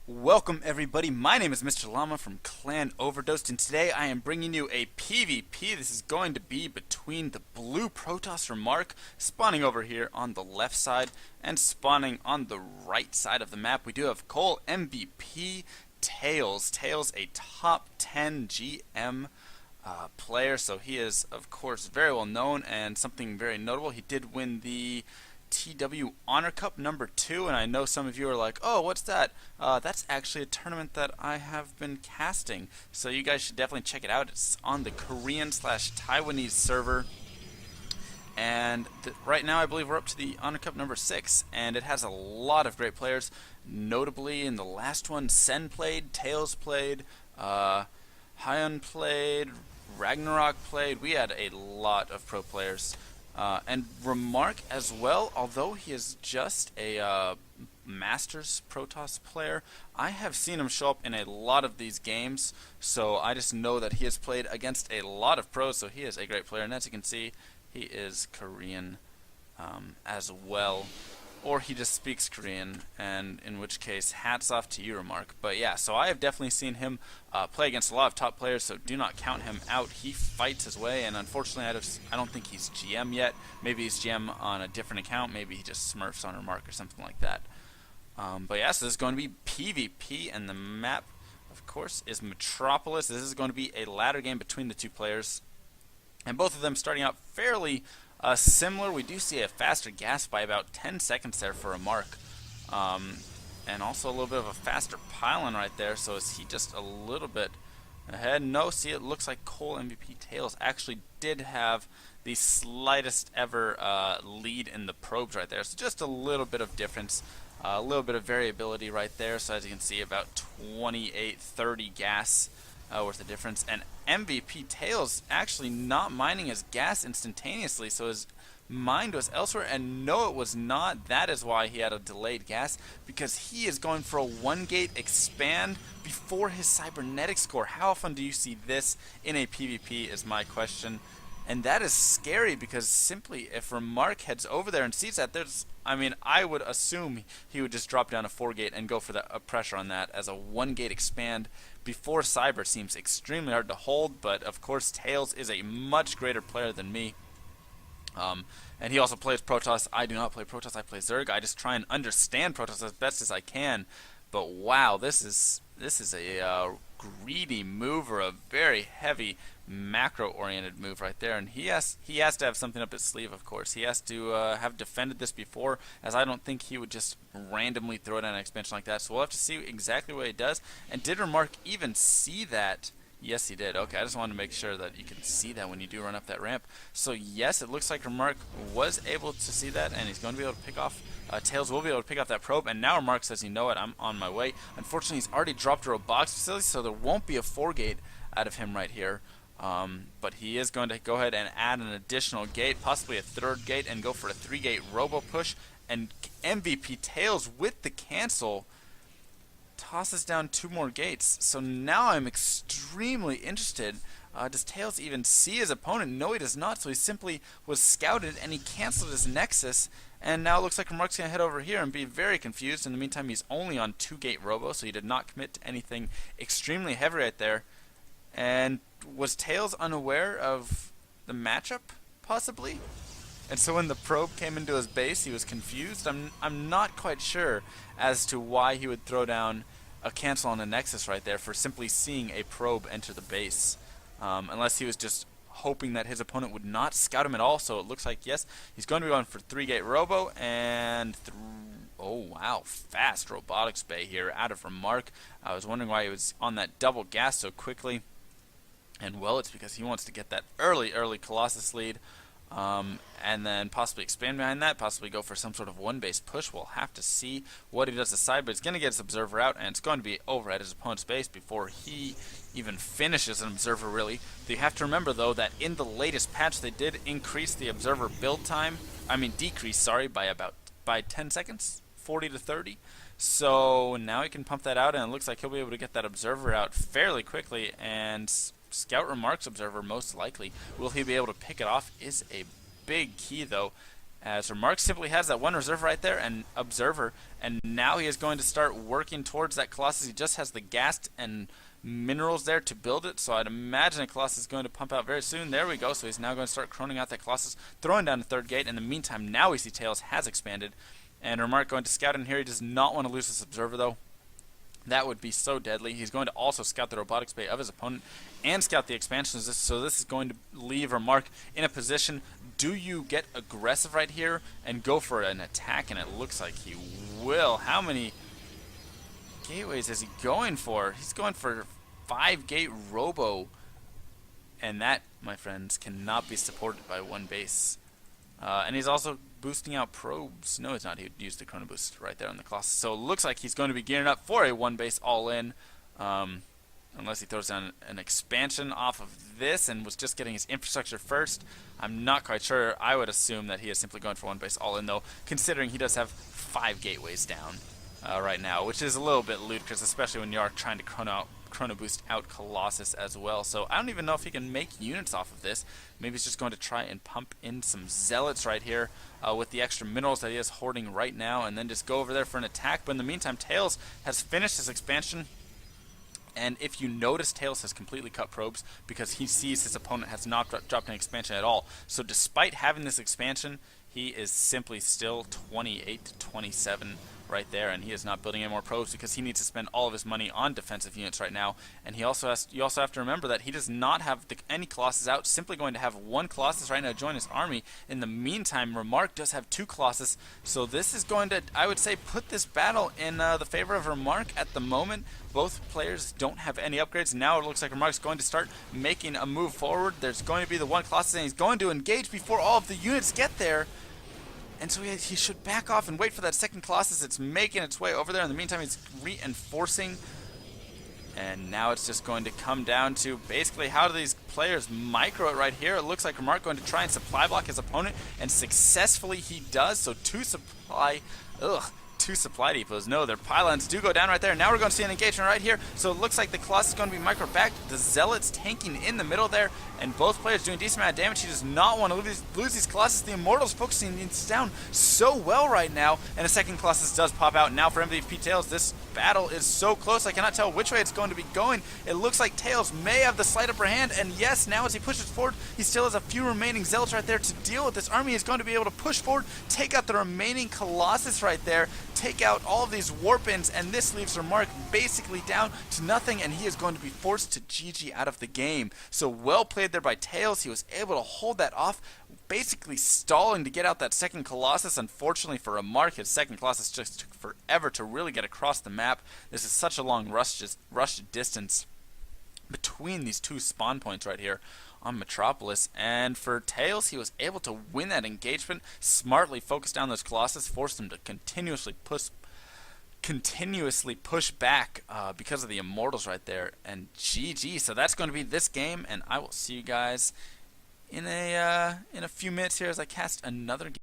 Welcome everybody, my name is Mr. Llama from Clan Overdosed, and today I am bringing you a PvP. This is going to be between the blue Protoss Remark, spawning over here on the left side, and spawning on the right side of the map. We do have colMVPTAILS. Tails, a top 10 GM player, so he is of course very well known, and something very notable, he did win the TW Honor Cup number 2, and I know some of you are like, oh, what's that? That's actually a tournament that I have been casting, so you guys should definitely check it out. It's on the Korean/Taiwanese server, and right now I believe we're up to the Honor Cup number 6, and it has a lot of great players. Notably, in the last one, Sen played, Tails played, Hyun played, Ragnarok played. We had a lot of pro players. And Remark as well, although he is just a Masters Protoss player, I have seen him show up in a lot of these games, so I just know that he has played against a lot of pros, so he is a great player. And as you can see, he is Korean as well. Or he just speaks Korean, and in which case, hats off to you, Remark. But yeah, so I have definitely seen him play against a lot of top players, so do not count him out. He fights his way, and unfortunately, I don't think he's GM yet. Maybe he's GM on a different account. Maybe he just smurfs on Remark or something like that. But yeah, so this is going to be PvP, and the map, of course, is Metropolis. This is going to be a ladder game between the two players, and both of them starting out fairly similar. We do see a faster gas by about 10 seconds there for Remark, and also a little bit of a faster pylon right there. So is he just a little bit ahead? No, see, it looks like colMVPTAILS actually did have the slightest ever lead in the probes right there. So just a little bit of difference, a little bit of variability right there. So as you can see, about 28-30 gas worth of difference, and MVPTAILS actually not mining his gas instantaneously, so his mind was elsewhere, and no, it was not. That is why he had a delayed gas, because he is going for a 1-gate expand before his cybernetic score. How often do you see this in a PvP is my question. And that is scary, because simply if Remark heads over there and sees that, I would assume he would just drop down a 4-gate and go for the pressure on that, as a 1-gate expand before Cyber seems extremely hard to hold. But of course, Tails is a much greater player than me. And he also plays Protoss. I do not play Protoss, I play Zerg. I just try and understand Protoss as best as I can. But wow, this is a greedy move, or a very heavy macro-oriented move right there, and he has to have something up his sleeve. Of course, he has to have defended this before, as I don't think he would just randomly throw down an expansion like that. So we'll have to see exactly what he does. And did Remark even see that? Yes, he did. Okay, I just wanted to make sure that you can see that when you do run up that ramp. So yes, it looks like Remark was able to see that, and he's going to be able to pick off, Tails will be able to pick off that probe, and now Remark says, you know what, I'm on my way. Unfortunately, he's already dropped a robotics facility, so there won't be a 4-gate out of him right here. But he is going to go ahead and add an additional gate, possibly a 3rd gate, and go for a 3-gate robo push. And MVPTAILS with the cancel tosses down 2 more gates. So now I'm extremely interested. Does Tails even see his opponent? No, he does not. So he simply was scouted, and he canceled his Nexus. And now it looks like Remark's going to head over here and be very confused. In the meantime, he's only on 2-gate robo, so he did not commit to anything extremely heavy right there. And was Tails unaware of the matchup, possibly? And so when the probe came into his base, he was confused. I'm not quite sure as to why he would throw down a cancel on a Nexus right there for simply seeing a probe enter the base. Unless he was just hoping that his opponent would not scout him at all. So it looks like, yes, he's going to be going for 3-gate robo, and oh wow, fast robotics bay here out of Remark. I was wondering why he was on that double gas so quickly. And well, it's because he wants to get that early Colossus lead, and then possibly expand behind that, possibly go for some sort of 1-base push. We'll have to see what he does aside, but he's going to get his observer out, and it's going to be over at his opponent's base before he even finishes an observer, really. You have to remember, though, that in the latest patch, they did increase the observer build time, decrease, sorry, by 10 seconds, 40 to 30. So now he can pump that out, and it looks like he'll be able to get that observer out fairly quickly, and scout Remark's observer most likely. Will he be able to pick it off is a big key, though. as Remark simply has that one reserve right there and observer, and now he is going to start working towards that Colossus. He just has the gas and minerals there to build it, so I'd imagine a Colossus is going to pump out very soon. There we go, so he's now going to start croning out that Colossus, throwing down the third gate. In the meantime, now we see Tails has expanded, and Remark going to scout in here. He does not want to lose this observer though. That would be so deadly. He's going to also scout the robotics bay of his opponent and scout the expansions. So this is going to leave Remark in a position. Do you get aggressive right here and go for an attack? And it looks like he will. How many gateways is he going for? He's going for 5-gate robo. And that, my friends, cannot be supported by one base. And he's also boosting out probes. No, he's not. He used the chrono boost right there on the Colossus. So it looks like he's going to be gearing up for a one base all-in. Unless he throws down an expansion off of this and was just getting his infrastructure first. I'm not quite sure. I would assume that he is simply going for one base all-in, though, considering he does have 5 gateways down right now, which is a little bit ludicrous, especially when you are trying to chrono boost out Colossus as well. So I don't even know if he can make units off of this. Maybe he's just going to try and pump in some zealots right here with the extra minerals that he is hoarding right now, and then just go over there for an attack. But in the meantime, Tails has finished his expansion. And if you notice, Tails has completely cut probes because he sees his opponent has not dropped an expansion at all. So despite having this expansion, he is simply still 28 to 27 right there, and he is not building any more probes because he needs to spend all of his money on defensive units right now. And he also has, you also have to remember that he does not have any Colossus out, simply going to have one Colossus right now to join his army. In the meantime, Remark does have 2 Colossus, so this is going to, I would say, put this battle in the favor of Remark at the moment. Both players don't have any upgrades. Now it looks like Remark's going to start making a move forward. There's going to be the one Colossus, and he's going to engage before all of the units get there. And so he should back off and wait for that second Colossus. It's making its way over there. In the meantime, he's reinforcing. And now it's just going to come down to basically how do these players micro it right here. It looks like Remark going to try and supply block his opponent, and successfully he does. So 2 supply depots. No, their pylons do go down right there. Now we're going to see an engagement right here. So it looks like the Colossus is going to be micro back. The Zealots tanking in the middle there, and both players doing a decent amount of damage. He does not want to lose these Colossus. The Immortals focusing these down so well right now, and a second Colossus does pop out. Now for MVP Tails, this battle is so close. I cannot tell which way it's going to be going. It looks like Tails may have the slight upper hand, and yes, now as he pushes forward, he still has a few remaining Zealots right there to deal with. This army is going to be able to push forward, take out the remaining Colossus right there, take out all of these warp-ins, and this leaves Remark basically down to nothing, and he is going to be forced to GG out of the game. So well played there by Tails. He was able to hold that off, basically stalling to get out that second Colossus. Unfortunately for Remark, his second Colossus just took forever to really get across the map. This is such a long rush distance between these 2 spawn points right here on Metropolis. And for Tails, he was able to win that engagement, smartly focus down those Colossus, force them to continuously push back because of the Immortals right there, and GG. So that's going to be this game, and I will see you guys in a few minutes here as I cast another game.